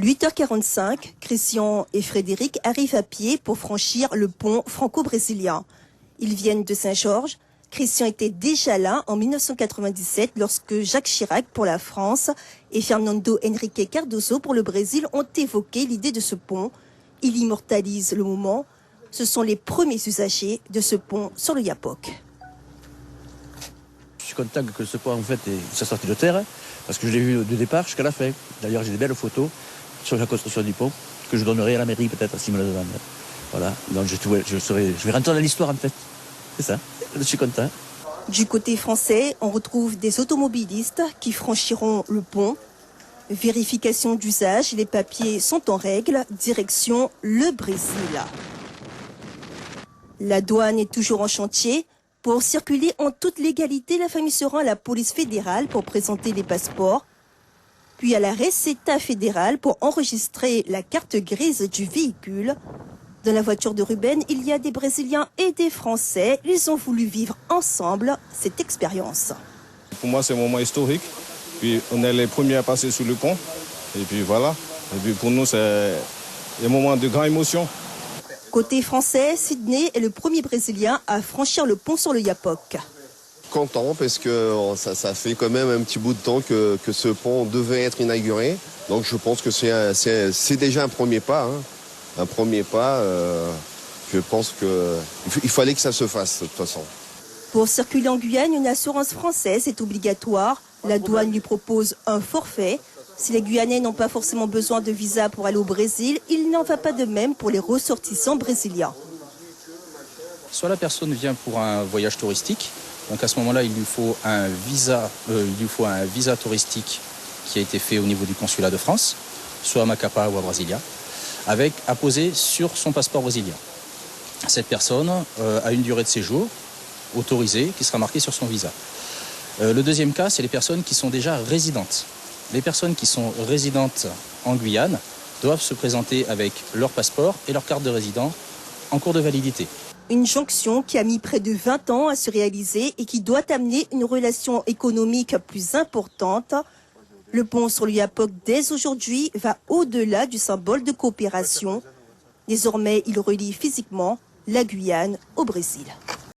8h45, Christian et Frédéric arrivent à pied pour franchir le pont franco-brésilien. Ils viennent de Saint-Georges. Christian était déjà là en 1997 lorsque Jacques Chirac pour la France et Fernando Henrique Cardoso pour le Brésil ont évoqué l'idée de ce pont. Il immortalise le moment. Ce sont les premiers usagers de ce pont sur le Yapoc. Je suis content que ce pont en fait soit sorti de terre parce que je l'ai vu du départ jusqu'à la fin. D'ailleurs, j'ai des belles photos sur la construction du pont que je donnerai à la mairie peut-être s'ils me le demandent. Voilà, donc je vais rentrer dans l'histoire en fait. C'est ça, je suis content. Du côté français, on retrouve des automobilistes qui franchiront le pont. Vérification d'usage, les papiers sont en règle, direction le Brésil. La douane est toujours en chantier. Pour circuler en toute légalité, la famille se rend à la police fédérale pour présenter les passeports, puis à la Receita fédérale pour enregistrer la carte grise du véhicule. Dans la voiture de Ruben, il y a des Brésiliens et des Français. Ils ont voulu vivre ensemble cette expérience. Pour moi, c'est un moment historique. Puis on est les premiers à passer sous le pont. Et puis voilà. Et puis pour nous, c'est un moment de grande émotion. Côté français, Sydney est le premier Brésilien à franchir le pont sur le Yapoc. Content parce que ça fait quand même un petit bout de temps que ce pont devait être inauguré. Donc je pense que c'est déjà un premier pas. Un premier pas, je pense qu'il fallait que ça se fasse de toute façon. Pour circuler en Guyane, une assurance française est obligatoire. La douane lui propose un forfait. Si les Guyanais n'ont pas forcément besoin de visa pour aller au Brésil, il n'en va pas de même pour les ressortissants brésiliens. Soit la personne vient pour un voyage touristique, donc à ce moment-là, il lui faut un visa touristique qui a été fait au niveau du consulat de France, soit à Macapá ou à Brasilia, avec à poser sur son passeport brésilien. Cette personne a une durée de séjour autorisée qui sera marquée sur son visa. Le deuxième cas, c'est les personnes qui sont déjà résidentes. Les personnes qui sont résidentes en Guyane doivent se présenter avec leur passeport et leur carte de résident en cours de validité. Une jonction qui a mis près de 20 ans à se réaliser et qui doit amener une relation économique plus importante. Le pont sur le Yapoc, dès aujourd'hui, va au-delà du symbole de coopération. Désormais, il relie physiquement la Guyane au Brésil.